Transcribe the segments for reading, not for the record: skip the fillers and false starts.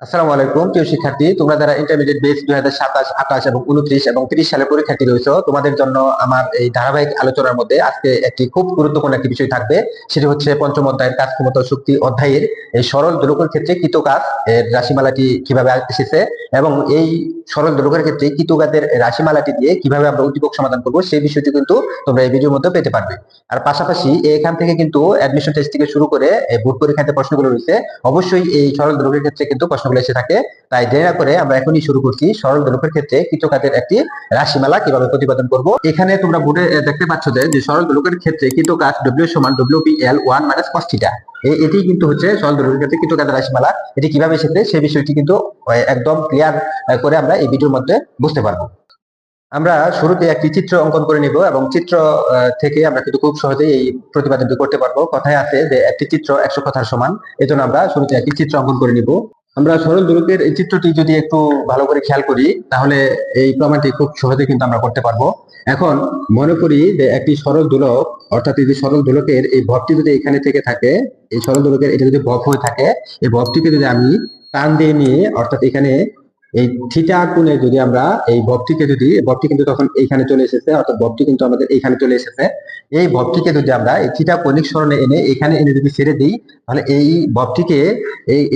আসসালামু আলাইকুম প্রিয় শিক্ষার্থী, তোমরা যারা ইন্টারমিডিয়েট বেস 2027, 28 এবং 29 এবং 30 সালে পরীক্ষার্থী রয়েছে, তোমাদের জন্য আমার এই ধারাবাহিক আলোচনার মধ্যে আজকে একটি খুব গুরুত্বপূর্ণ একটি বিষয় থাকবে। সেটি হচ্ছে পঞ্চম অধ্যায়ের কাজ ক্ষমতা শক্তি অধ্যায়ের এই সরল দোলকের ক্ষেত্রে কৃতকাজ এর রাশিমালাটি কিভাবে এসেছে এবং এই সরল দোলকের ক্ষেত্রে কৃতকাজের রাশিমালাটি দিয়ে কিভাবে আমরা উদ্দীপক সমাধান করব সেই বিষয়টি কিন্তু তোমরা এই ভিডিওর মধ্যে পেতে পারবে। আর পাশাপাশি এখান থেকে কিন্তু অ্যাডমিশন টেস্ট থেকে শুরু করে বোর্ড পরীক্ষাতে প্রশ্নগুলো রয়েছে, অবশ্যই এই সরল দোলকের ক্ষেত্রে কিন্তু প্রশ্নগুলো এসে থাকে। তাই দেরি না করে আমরা এখনই শুরু করছি সরল দোলকের ক্ষেত্রে কৃতকাজের একটি রাশিমালা কিভাবে প্রতিপাদন করব। এখানে তোমরা বোর্ডে দেখতে পাচ্ছ যে সরল দোলকের ক্ষেত্রে কৃতকাজ ডব্লিউ সমান ডব্লিউ/পি/এল 1 মাইনাস cos θ। এটি কিন্তু হচ্ছে সরল দোলকের ক্ষেত্রে কৃতকাজের রাশিমালা। এটি কিভাবে এসেছে সেই বিষয়টি কিন্তু একদম ক্লিয়ার করে আমরা এই ভিডিওর মধ্যে বুঝতে পারবো। আমরা শুরুতে একটি চিত্র অঙ্কন করে নিব এবং চিত্র থেকে আমরা কিন্তু খুব সহজেই এই প্রতিপাদনটি করতে পারবো। কথায় আছে যে একটি চিত্র 100 কথার সমান। এজন্য আমরা শুরুতে একটি চিত্র অঙ্কন করে নিব। আমরা সরল দোলকের এই চিত্রটি যদি একটু ভালো করে খেয়াল করি তাহলে এই প্রমাণটি খুব সহজে কিন্তু আমরা করতে পারবো। এখন মনে করি যে একটি সরল দোলক, অর্থাৎ এই যে সরল দোলকের এই ভবটি যদি এখানে থেকে থাকে, এই সরল দোলকের এটা যদি ভব হয়ে থাকে, এই ভবটিকে যদি আমি টান দিয়ে নিয়ে, অর্থাৎ এখানে এই থিটা কোণে যদি আমরা এই ভবটিকে যদি, ভবটি কিন্তু তখন এইখানে চলে এসেছে, অর্থাৎ ভবটি কিন্তু আমাদের এইখানে চলে এসেছে। এই ভবটিকে যদি আমরা এই থিটা কৌণিক সরণে এনে এখানে এনে যদি ছেড়ে দিই, তাহলে এই ভবটিকে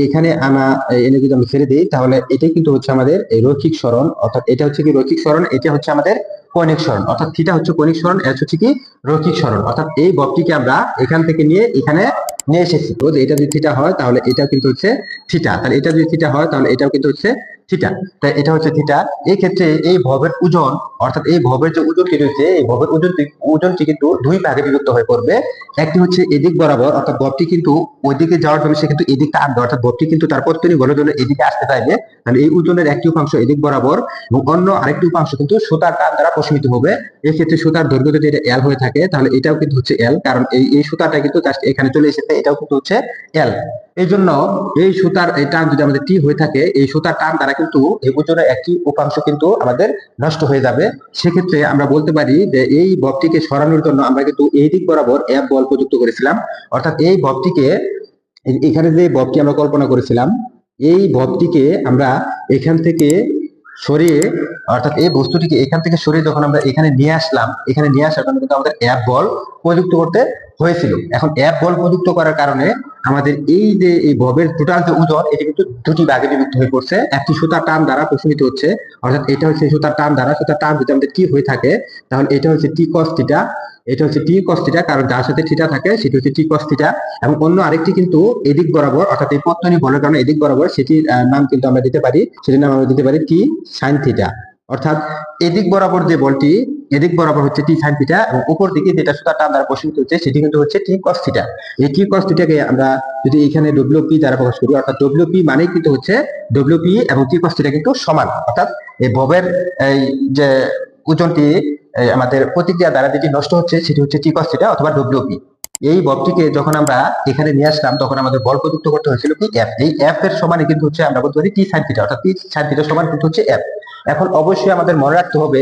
এখানে আনা এনে যদি আমরা ছেড়ে দিই, তাহলে এটাই কিন্তু হচ্ছে আমাদের এই রৈখিক সরণ। অর্থাৎ এটা হচ্ছে কি রৈখিক সরণ, এটা হচ্ছে আমাদের কৌণিক সরণ। অর্থাৎ থিটা হচ্ছে কৌণিক সরণ, এস হচ্ছে কি রৈখিক সরণ। অর্থাৎ এই ভবটিকে আমরা এখান থেকে নিয়ে এখানে নিয়ে এসেছি। তো এটা যদি থিটা হয় তাহলে এটা কিন্তু হচ্ছে থিটা, তাহলে এটা যদি থিটা হয় তাহলে এটাও কিন্তু হচ্ছে থিটা। তাই এটা হচ্ছে থিটা। এই ক্ষেত্রে এই ভবের ওজন, অর্থাৎ এই ভবের যে ওজনটি রয়েছে, এই ভবের ওজনটি কিন্তু দুই ভাগে বিভক্ত হয়ে পড়বে। একটি হচ্ছে এদিক বরাবর, অর্থাৎ ভবটি কিন্তু ওইদিকে যাওয়ার জন্য সে কিন্তু এদিকটা আনবে, অর্থাৎ ভবটি কিন্তু তার পত্তনী বলের জন্য এদিকে আসতে চাইবে। তাহলে এই ওজনের একটি উপাংশ এদিক বরাবর এবং অন্য আরেকটি উপাংশ কিন্তু সুতার টান দ্বারা প্রশমিত হবে। এই ক্ষেত্রে সুতার দৈর্ঘ্য যদি এটা এল হয়ে থাকে তাহলে এটাও কিন্তু হচ্ছে এল, কারণ এই সুতাটা কিন্তু জাস্ট এখানে চলে এসেছে, এটাও কিন্তু হচ্ছে এল। এই জন্য এই সুতার এই টান যদি আমাদের টি হয়ে থাকে, এই সুতার টান দ্বারা কিন্তু এই ওজনের একটি উপাংশ কিন্তু আমাদের নষ্ট হয়ে যাবে। সেক্ষেত্রে আমরা বলতে পারি যে এই ভবটিকে সরানোর জন্য আমরা কিন্তু এই দিক বরাবর এফ বল প্রযুক্ত করেছিলাম। অর্থাৎ এই ভবটিকে, এখানে যে ভবটি আমরা কল্পনা করেছিলাম, এই ভবটিকে আমরা এখান থেকে সরিয়ে, অর্থাৎ এই বস্তুটিকে এখান থেকে সরিয়ে যখন আমরা এখানে নিয়ে আসলাম, এখানে নিয়ে আসার জন্য কিন্তু আমাদের এফ বল প্রযুক্ত করতে হয়েছিল। এখন এফ বল প্রযুক্ত করার কারণে আমাদের এই যে এই ভবের টোটাল যে ওজন, এটি কিন্তু দুটি ভাগে বিভক্ত হয়ে পড়ছে। একটি সুতার টান দ্বারা প্রশমিত হচ্ছে, অর্থাৎ এটা হচ্ছে সুতার টান দ্বারা। সুতার টান যদি আমাদের টি হয়ে থাকে তাহলে এটা হচ্ছে টি কস থিটা, এটা হচ্ছে টি কস থিটা, কারণ যার সাথে থিটা থাকে সেটি হচ্ছে টি কস থিটা। এবং অন্য আরেকটি কিন্তু এদিক বরাবর, অর্থাৎ এই পত্তনী বলের কারণে এদিক বরাবর, সেটির নাম কিন্তু আমরা দিতে পারি, সেটির নাম আমরা দিতে পারি টি সাইন থিটা। অর্থাৎ এদিক বরাবর যে বলটি, এদিক বরাবর হচ্ছে টি সাইন থিটা এবং উপর দিকে যেটা সুতার টান দ্বারা প্রশমিত হচ্ছে সেটি কিন্তু হচ্ছে টি কস থিটা। এই টি কস থিটাকে আমরা যদি এখানে ডব্লিউ পি দ্বারা প্রকাশ করি, অর্থাৎ ডব্লিউ পি মানে কিন্তু হচ্ছে ডব্লিউ পি এবং টি কস থিটা কিন্তু সমান। অর্থাৎ এই ভবের এই যে ওজনটি আমাদের প্রতিক্রিয়া দ্বারা যেটি নষ্ট হচ্ছে সেটি হচ্ছে টি কস থিটা অথবা ডব্লিউ পি। এই বলটিকে যখন আমরা এখানে নিয়ে আসলাম তখন আমাদের বল প্রযুক্ত করতে হয়েছিল কি এফ। এই এফ এর সমানই কিন্তু হচ্ছে আমরা বলতে পারি টি সাইন থিটা, অর্থাৎ টি সাইন থিটা সমান কিন্তু হচ্ছে এফ। এখন অবশ্যই আমাদের মনে রাখতে হবে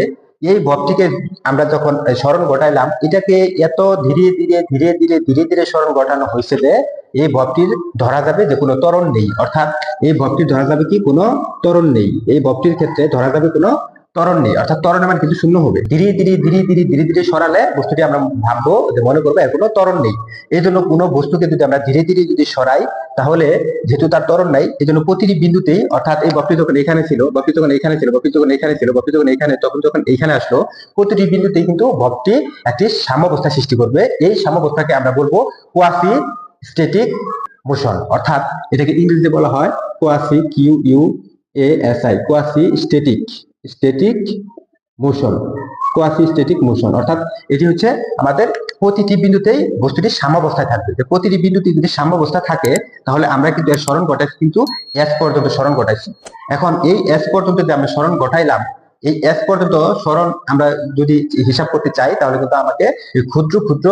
এই বলটিকে আমরা যখন স্মরণ ঘটাইলাম, এটাকে এত ধীরে ধীরে ধীরে ধীরে ধীরে ধীরে স্মরণ ঘটানো হয়েছে যে এই ভবটির ধরা যাবে যে কোনো ত্বরণ নেই। অর্থাৎ এই ভবটির ধরা যাবে কি কোনো ত্বরণ নেই, এই ভবটির ক্ষেত্রে ধরা যাবে কোনো ত্বরণ নেই, অর্থাৎ ত্বরণের মান কিন্তু শূন্য হবে। ধীরে ধীরে ধীরে ধীরে ধীরে ধীরে সরালে বস্তুটি আমরা ভাববো যে মনে করবো এর কোনো ত্বরণ নেই। এই জন্য কোনো বস্তুকে যদি আমরা ধীরে ধীরে যদি সরাই, তাহলে যেহেতু তার ত্বরণ নাই, এই জন্য প্রতিটি বিন্দুতেই, অর্থাৎ এই বক্রটি যখন এখানে ছিল, বক্রটি যখন এখানে ছিল, বক্রটি যখন এখানে ছিল, বক্রটি যখন এখানে, তখন যখন এইখানে আসলো, প্রতিটি বিন্দুতেই কিন্তু বক্রটি একটি সাম্যাবস্থা সৃষ্টি করবে। এই সাম্যাবস্থাকে আমরা বলবো কোয়াসি স্ট্যাটিক মোশন, অর্থাৎ এটাকে ইংরেজিতে বলা হয় quasi, Q U A S I, quasi static static motion, quasi static motion. অর্থাৎ এটি হচ্ছে আমাদের প্রতিটি বিন্দুতেই বস্তুটি সাম্যাবস্থায় থাকবে। যে প্রতিটি বিন্দুতে যদি সাম্যাবস্থা থাকে তাহলে আমরা কিন্তু এর স্মরণ ঘটাইছি, কিন্তু এস পর্যন্ত স্মরণ ঘটাইছি। এখন এই এস পর্যন্ত যে আমরা স্মরণ ঘটাইলাম, এই এস পর্যন্ত স্মরণ আমরা যদি হিসাব করতে চাই তাহলে কিন্তু আমাকে এই ক্ষুদ্র ক্ষুদ্র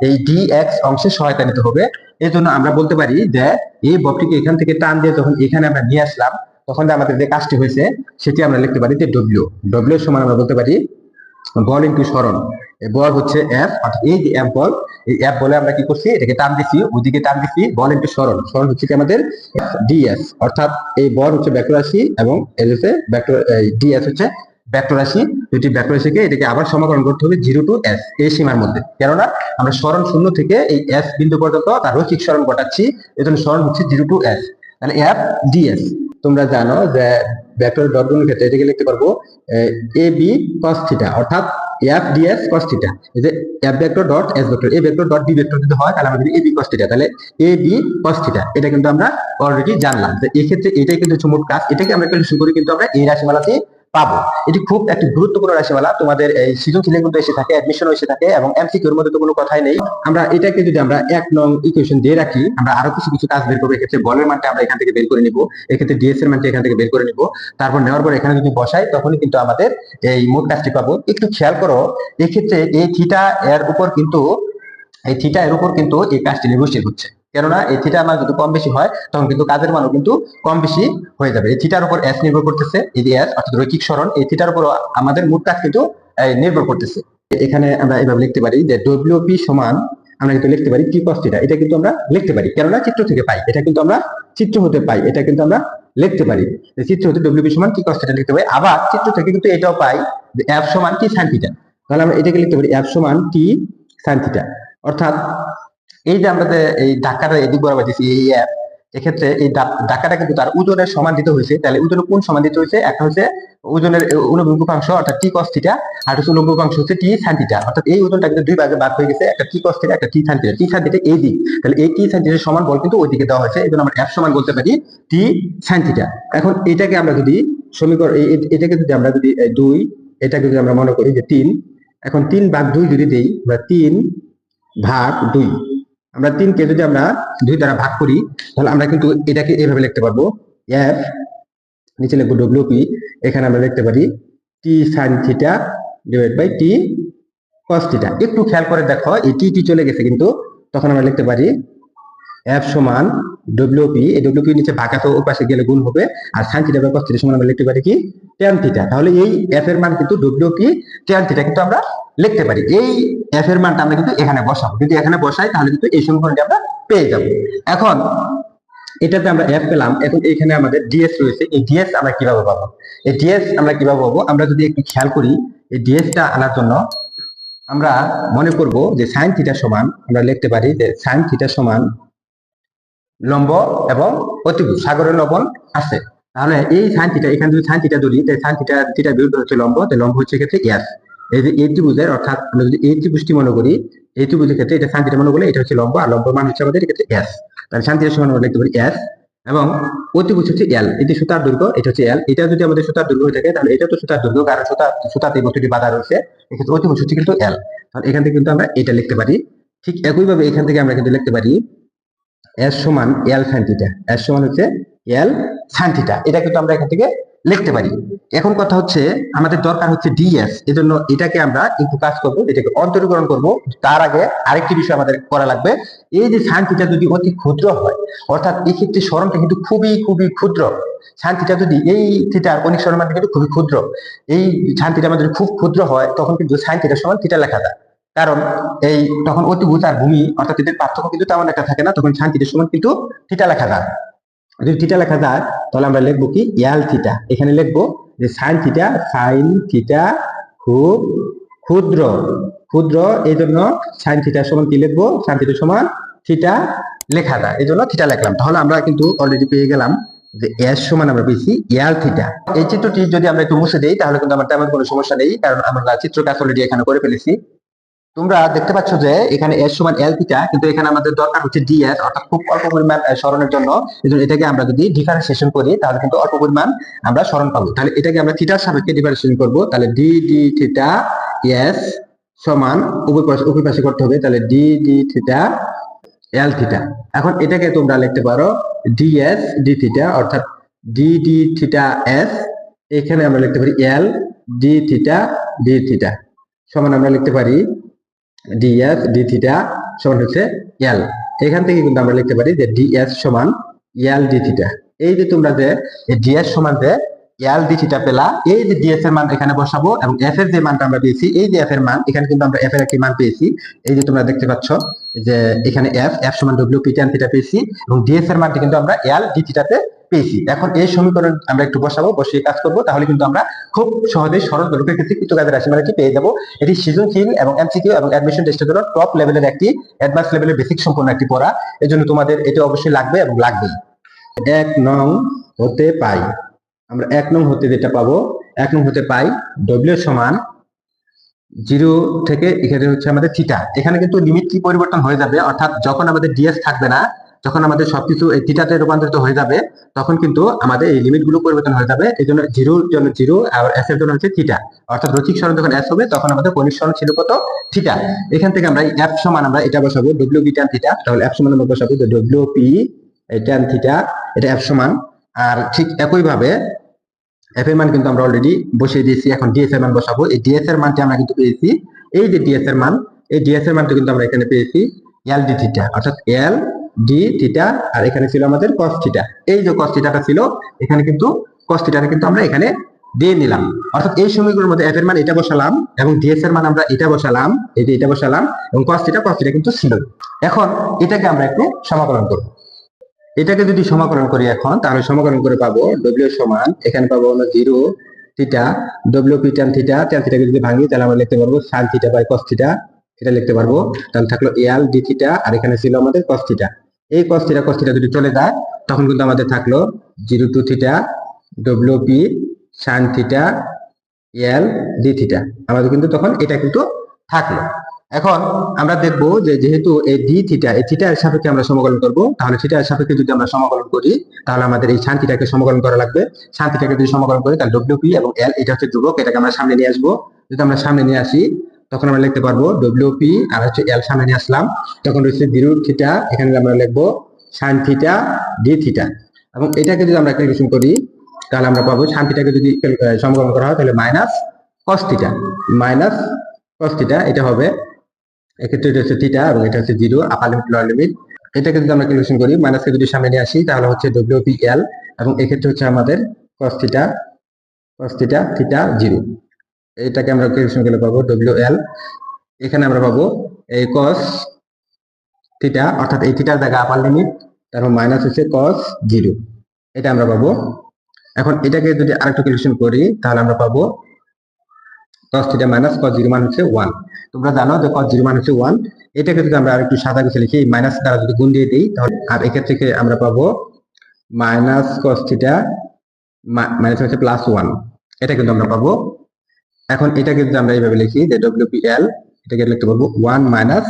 এই ডি এক্স অংশে সহায়তা নিতে হবে। এই জন্য আমরা বলতে পারি যে এই বক্রটিকে এখান থেকে টান দিয়ে যখন এখানে আমরা নিয়ে আসলাম, তখন আমাদের যে কাজটি হয়েছে সেটি আমরা লিখতে পারি যে ডব্লিউ। ডব্লিউ সমান আমরা বলতে পারি বল ইনটু সরণ, বল হচ্ছে এফ, অর্থাৎ এই যে এফ বল, এই এফ বলে আমরা কি করছি, এটাকে টান দিছি, ওইদিকে টান দিছি, বল ইনটু সরণ, সরণ হচ্ছে কি আমাদের ডিএস, অর্থাৎ এই বল হচ্ছে ভেক্টর রাশি এবং এর হচ্ছে ভেক্টর, ডিএস হচ্ছে ভেক্টর রাশি। দুটি ভেক্টর রাশিকে এটাকে আবার সমাকলন করতে হবে 0 টু এস এই সীমার মধ্যে, কেননা আমরা সরণ শূন্য থেকে এই এস বিন্দু পর্যন্ত তার রৈখিক সরণ ঘটাচ্ছি, এজন্য সরণ হচ্ছে 0 টু এস। তাহলে এফ ডিএস, তোমরা জানো যে ভেক্টর ডট গুণের ক্ষেত্রে এটাকে লিখতে পারবো এ বি কস থিটা, অর্থাৎ এফ ডিএস কস থিটা। এই যে F vector dot S vector, A vector dot B vector যদি হয় তাহলে আমরা যদি এ বি কস থিটা, তাহলে এ বি কস থিটা, এটা কিন্তু আমরা অলরেডি জানলাম। তো এই ক্ষেত্রে এটাই কিন্তু হচ্ছে মোট কাজ, এটাকে আমরা ক্যালকুলেশন করি কিন্তু আমরা এই রাশিমালাতে পাবো। এটি খুব একটি গুরুত্বপূর্ণ রাশিমালা, তোমাদের এই সৃজনশীলে কিন্তু এসে থাকে, অ্যাডমিশন এসে থাকে, এবং এমসিকিউর মধ্যে তো কোনো কথাই নেই। আমরা এটাকে যদি আমরা 1 নং ইকুয়েশন দিয়ে রাখি, আমরা আরো কিছু কিছু কাজ বের করবো। এক্ষেত্রে বলের মানটা আমরা এখান থেকে বের করে নিব, এক্ষেত্রে ডিএস এর মানটা এখান থেকে বের করে নিব, তারপর নেওয়ার পর এখানে যদি বসাই তখনই কিন্তু আমাদের এই মোট কাজটি পাবো। একটু খেয়াল করো, এক্ষেত্রে এই থিটা এর উপর কিন্তু, এই থিটা এর উপর কিন্তু এই কাজটি নির্ভরশীল হচ্ছে, কেননা এই থিটার মান যদি কম বেশি হয় তখন কিন্তু কাজের মানও কিন্তু কম বেশি হয়ে যাবে। এই থিটার উপর এস নির্ভর করতেছে, এই যে এস অর্থাৎ রৈখিক সরণ, এই থিটার উপর আমাদের মোট কাজ কিন্তু নির্ভর করতেছে। এখানে আমরা এভাবে লিখতে পারি যে ডব্লিউপি সমান, আমরা কিন্তু লিখতে পারি টি কস থিটা, এটা কিন্তু আমরা লিখতে পারি, কেননা চিত্র থেকে পাই, এটা কিন্তু আমরা চিত্র হতে পাই, এটা কিন্তু আমরা লিখতে পারি, চিত্র হতে ডব্লিউপি সমান টি কস থিটা লিখতে পারি। আবার চিত্র থেকে কিন্তু এটাও পাই যে এফ সমান টি সাইন থিটা, তাহলে আমরা এটাকে লিখতে পারি এফ সমান টি সাইন থিটা। অর্থাৎ এই যে আমরা এই ধাক্কাটা এদিক বরাবর দিচ্ছি এই এফ, এক্ষেত্রে এই ধাক্কাটা কিন্তু তার ওজনের সমান দিতে হয়েছে। তাহলে ওজনের কোন সমান দিতে হয়েছে, একটা হচ্ছে ওজনের অনুভূমিক অংশ অর্থাৎ টি কস থিটা, আর হচ্ছে অনুভূমিক অংশ হচ্ছে টি সাইন থিটা, অর্থাৎ এই ওজনটা কিন্তু দুই ভাগে ভাগ হয়ে গেছে, একটা টি কস থিটা একটা টি সাইন থিটা। টি সাইন থিটা এই দিক, তাহলে এই টি সাইন থিটার সমান বল কিন্তু ওই দিকে দেওয়া হয়েছে, এই জন্য আমরা এফ সমান বলতে পারি টি সাইন থিটা। এখন এটাকে আমরা যদি সমীকরণ, এটাকে যদি আমরা যদি 2, এটাকে যদি আমরা মনে করি যে 3, এখন 3/2 যদি দেই, বা 3/2, আমরা 3কে যদি আমরা 2 দ্বারা ভাগ করি তাহলে আমরা কিন্তু এটাকে এইভাবে লিখতে পারবো, এফ নিচে লিখবো ডব্লিউপি, এখানে আমরা লিখতে পারি T sine theta divide by T cos theta. একটু খেয়াল করে দেখো এই টি চলে গেছে, কিন্তু তখন আমরা লিখতে পারি এফ সমান ডব্লিউপি, এই ডব্লিউপি নিচে ভাগ আছে, ওই পাশে গেলে গুণ হবে, আর sine theta by cos theta সমান আমরা লিখতে পারি কি ট্যান থিটা। তাহলে এই এফ এর মান কিন্তু ডব্লিউপি ট্যান থিটা কিন্তু আমরা লিখতে পারি। এই এফ এর মানটা আমরা কিন্তু এখানে বসাবো, যদি এখানে বসাই তাহলে কিন্তু এই সমীকরণটি আমরা পেয়ে যাব। এখন এটাতে আমরা এফ পেলাম, এখন এখানে আমাদের ডিএস রয়েছে, এই ডিএস আমরা কিভাবে পাবো, এই ডিএস আমরা কিভাবে পাবো, আমরা যদি একটু খেয়াল করি, এই ডিএসটা আনার জন্য আমরা মনে করব যে সাইন থিটা সমান, আমরা লিখতে পারি যে সাইন থিটা সমান লম্ব এবং অতিভুজ, সাগরের লবণ আছে, তাহলে এই সাইন থিটা, এখানে যদি সাইন থিটা ধরি, তাই সাইন থিটার বিরুদ্ধে হচ্ছে লম্ব, তাই লম্ব হচ্ছে ক্ষেত্রে এস। এই যে এই ত্রিভুজের, অর্থাৎ আমরা যদি এই ত্রিভুজটি মনে করি, এই ত্রিভুজের ক্ষেত্রে এটা সাইন থিটা মনে করলে এটা হচ্ছে লম্ব, আর লম্ব মান হচ্ছে আমাদের ক্ষেত্রে এস, তাহলে সাইন থিটা সমান আমরা লিখতে পারি এস, এবং অতিভুজ হচ্ছে এল, এটি সুতার দৈর্ঘ্য, এটা হচ্ছে এল। এটা যদি আমাদের সুতার দৈর্ঘ্য হয়ে থাকে তাহলে এটা তো সুতার দৈর্ঘ্য, কারণ সুতাতে বস্তুটি বাঁধা রয়েছে, এক্ষেত্রে অতিভুজ হচ্ছে কিন্তু এল, তাহলে এখান থেকে কিন্তু আমরা এটা লিখতে পারি। ঠিক একইভাবে এখান থেকে আমরা কিন্তু লিখতে পারি এস সমান এল সাইন থিটা, এস সমান হচ্ছে এল সাইন থিটা, এটা কিন্তু আমরা এখান থেকে লিখতে পারি। এখন কথা হচ্ছে আমাদের দরকার হচ্ছে ডিএস, এজন্য এটাকে আমরা একটু কাজ করব, এটাকে অন্তরীকরণ করব। তার আগে আরেকটি বিষয় আমাদের করা লাগবে, এই যে সাইন থিটা যদি অতি ক্ষুদ্র হয়, অর্থাৎ এই ক্ষেত্রে সরণটা কিন্তু খুবই খুবই ক্ষুদ্র, সাইন থিটা যদি এই থিটার কনিক সরণ মান কিন্তু খুবই ক্ষুদ্র, এই সাইন থিটা যদি খুব ক্ষুদ্র হয় তখন কিন্তু সাইন থিটা সমান থিটা লেখা যায়, কারণ এই তখন অতিভুজ আর ভূমি অর্থাৎ এদের পার্থক্য কিন্তু তেমন একটা থাকে না, তখন সাইন থিটার সমান কিন্তু থিটা লেখা যায়। যদি থিটা লেখা যায় তাহলে আমরা লিখবো কি এল থিটা, এখানে লিখবো যে সাইন থিটা খুব ক্ষুদ্র, ক্ষুদ্র এই জন্য সাইন থিটার সমান কি লিখবো, সাইন থিটার সমান থিটা লেখা যায়, এই জন্য থিটা লিখলাম। তাহলে আমরা কিন্তু অলরেডি পেয়ে গেলাম যে এস সমান আমরা পেয়েছি এল থিটা। এই চিত্রটি যদি আমরা একটু মুছে দেই তাহলে কিন্তু আমার তেমন কোনো সমস্যা নেই, কারণ আমরা চিত্র কাজ অলরেডি এখানে করে ফেলেছি। তোমরা দেখতে পাচ্ছ যে এখানে এস সমান এল থিটা, কিন্তু এখানে আমাদের দরকার হচ্ছে ডিএস, অর্থাৎ খুব অল্প পরিমাণ সরণের জন্য, এজন্য এটাকে আমরা যদি ডিফারেন্সিয়েশন করি তাহলে কিন্তু অল্প পরিমাণ আমরা সরণ পাবো। তাহলে এটাকে আমরা থিটার সাপেক্ষে ডিফারেন্সিয়েশন করব, তাহলে ডি থিটা এস সমান উভয় পাশে করতে হবে, তাহলে ডি থিটা এল থিটা। এখন এটাকে তোমরা লিখতে পারো ডিএস ডি থিটা, অর্থাৎ ডি থিটা এস, এখানে আমরা লিখতে পারি এল ডি থিটা সমান আমরা লিখতে পারি ডিএস ডি থিটা সমান হচ্ছে এল। এখান থেকে কিন্তু আমরা লিখতে পারি যে ডিএস সমান এল ডি থিটা। এই যে তোমরা যে ডিএস সমান যে এল ডি থিটা পেলা, এই যে ডিএস এর মান এখানে বসাবো এবং এফ এর যে মানটা আমরা পেয়েছি, এই যে এফ এর মান, এখানে কিন্তু আমরা এফ এর একটি মান পেয়েছি, এই যে তোমরা দেখতে পাচ্ছ যে এখানে এফ এফ সমান ডব্লিউ পি ট্যান থিটা পেয়েছি এবং ডিএস এর মানটি কিন্তু আমরা এল ডি থিটাতে পেয়েছি। এখন এই সমীকরণ আমরা একটু বসাবো, বসিয়ে কাজ করব, তাহলে কিন্তু আমরা খুব সহজেই সরল দৈর্ঘ্যের ক্ষেত্রে কৃতকাজের রাশিমালাটি পেয়ে যাবো। এটি সৃজনশীল এবং এমসিকিউ এবং অ্যাডমিশন টেস্টের জন্য টপ লেভেলের একটি অ্যাডভান্স লেভেলের বেসিক সম্পূর্ণ একটি পড়া, এজন্য তোমাদের এটা অবশ্যই লাগবে এবং লাগবেই। 1 নং হতে পাই, আমরা 1 নং হতে যেটা পাবো, 1 নং হতে পাই ডব্লিউ সমান 0 থেকে এখানে হচ্ছে আমাদের থিটা, এখানে কিন্তু লিমিট কি পরিবর্তন হয়ে যাবে, অর্থাৎ যখন আমাদের ডিএস থাকবে না, যখন আমাদের সবকিছু এই থিটাতে রূপান্তরিত হয়ে যাবে, তখন কিন্তু আমাদের এই লিমিট গুলো পরিবর্তন হয়ে যাবে। এই জন্য জিরোর জন্য জিরো আর এস এর জন্য হচ্ছে থিটা, অর্থাৎ রৈখিক সরণ যখন এস হবে তখন আমাদের কৌণিক সরণ ছিল কত, থিটা। এখান থেকে আমরা এফ সমান আমরা এটা বসাবো ডব্লিউ বি ট্যান থিটা, তাহলে এফ সমান আমরা বসাবো ডব্লিউ পি ট্যান থিটা, এটা এফ সমান। আর ঠিক একই ভাবে এফ এর মান কিন্তু আমরা অলরেডি বসিয়ে দিয়েছি, এখন ডিএস এর মান বসাবো। এই ডিএস এর মানটি আমরা কিন্তু পেয়েছি, এই যে ডিএস এর মান, এই ডিএস এর মানটা কিন্তু আমরা এখানে পেয়েছি এল ডি থিটা, অর্থাৎ এল ডি থিটা, আর এখানে ছিল আমাদের কস থিটা। এই যে কস থিটাটা ছিল এখানে কিন্তু কস থিটাটা কিন্তু আমরা এখানে দিয়ে নিলাম, অর্থাৎ এই সমীকরণের মধ্যে এফ এর মান এটা বসালাম এবং ডিএস এর মান আমরা এটা বসালাম, এই যে এটা বসালাম, এবং কস থিটা কিন্তু ছিল। এখন এটাকে আমরা একটু সমাকলন করব। এটাকে যদি সমাকলন করি এখন, তাহলে সমাকলন করে পাবো ডব্লিউ সমান, এখানে পাবো হলো 0 theta W P tan theta, ট্যান থিটাকে যদি ভাঙি তাহলে আমরা লিখতে পারবো sine theta by cos theta, এটা লিখতে পারবো। তাহলে থাকলো এল ডি থিটা, আর এখানে ছিল আমাদের কস থিটা। এই কস থিটা যদি চলে যায় তখন কিন্তু আমাদের থাকলো 0 to theta W P sine theta L D theta, আমাদের কিন্তু তখন এটা কিন্তু থাকলো। এখন আমরা দেখবো যে যেহেতু এই ডি থিটা, এই থিটা এর সাপেক্ষে আমরা সমাকলন করব, তাহলে থিটা এর সাপেক্ষে যদি আমরা সমাকলন করি তাহলে আমাদের এই সাইন থিটাকে সমাকলন করা লাগবে। সাইন থিটাকে যদি সমাকলন করি তাহলে ডব্লিউ পি এবং এল এটা হচ্ছে ধ্রুবক, এটাকে আমরা সামনে নিয়ে আসবো। যদি আমরা সামনে নিয়ে আসি তখন আমরা লিখতে পারবো ডব্লিউ পি আর হচ্ছে এল সামনে নিয়ে আসলাম, তখন রয়েছে 0 থিটা, এখানে আমরা লিখবো সাইন থিটা ডি থিটা, এবং এটাকে যদি আমরা ক্যালকুলেশন করি তাহলে আমরা পাবো সাইন থিটাকে যদি সমাকলন করা হয় তাহলে মাইনাস কস থিটা, এটা হবে। এক্ষেত্রে এটা হচ্ছে থিটা এবং এটা হচ্ছে 0 আপার লিমিট লোয়ার লিমিট। এটাকে যদি আমরা ক্যালকুলেশন করি, মাইনাসকে যদি সামনে নিয়ে আসি তাহলে হচ্ছে ডব্লিউ পি এল, এবং এক্ষেত্রে হচ্ছে আমাদের কস থিটা থিটা 0, এটাকে আমরা ক্যালকুলেশন করলে পাবো ডব্লিউ এল, এখানে আমরা পাবো এই কস থিটা, অর্থাৎ এই থিটার জায়গা আপার লিমিট, তারপর মাইনাস হচ্ছে কস 0, এটা আমরা পাবো। এখন এটাকে যদি আরেকটু ক্যালকুলেশন করি তাহলে আমরা পাবো cos থিটা মাইনাস cos 0 মান হচ্ছে 1। তোমরা জানো যে cos 0 মান হচ্ছে 1, এটাকে যদি আমরা আরেকটু সাদা করে লিখি, মাইনাস দ্বারা যদি গুণ দিয়ে দিই তাহলে, আর এক্ষেত্রে থেকে আমরা পাবো মাইনাস cos থিটা মাইনাস হচ্ছে প্লাস 1, এটা কিন্তু আমরা পাবো। এখন এটাকে যদি আমরা এইভাবে লিখি যে WPL, এটাকে লিখতে পারবো 1 মাইনাস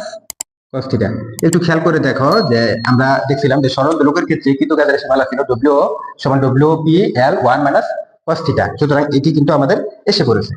cos থিটা। একটু খেয়াল করে দেখো যে আমরা দেখছিলাম যে সরল দোলকের ক্ষেত্রে কৃতকাজের রাশিমালা ছিল W সমান WPL 1 মাইনাস cos থিটা, সুতরাং এটি কিন্তু আমাদের এসে পড়েছে।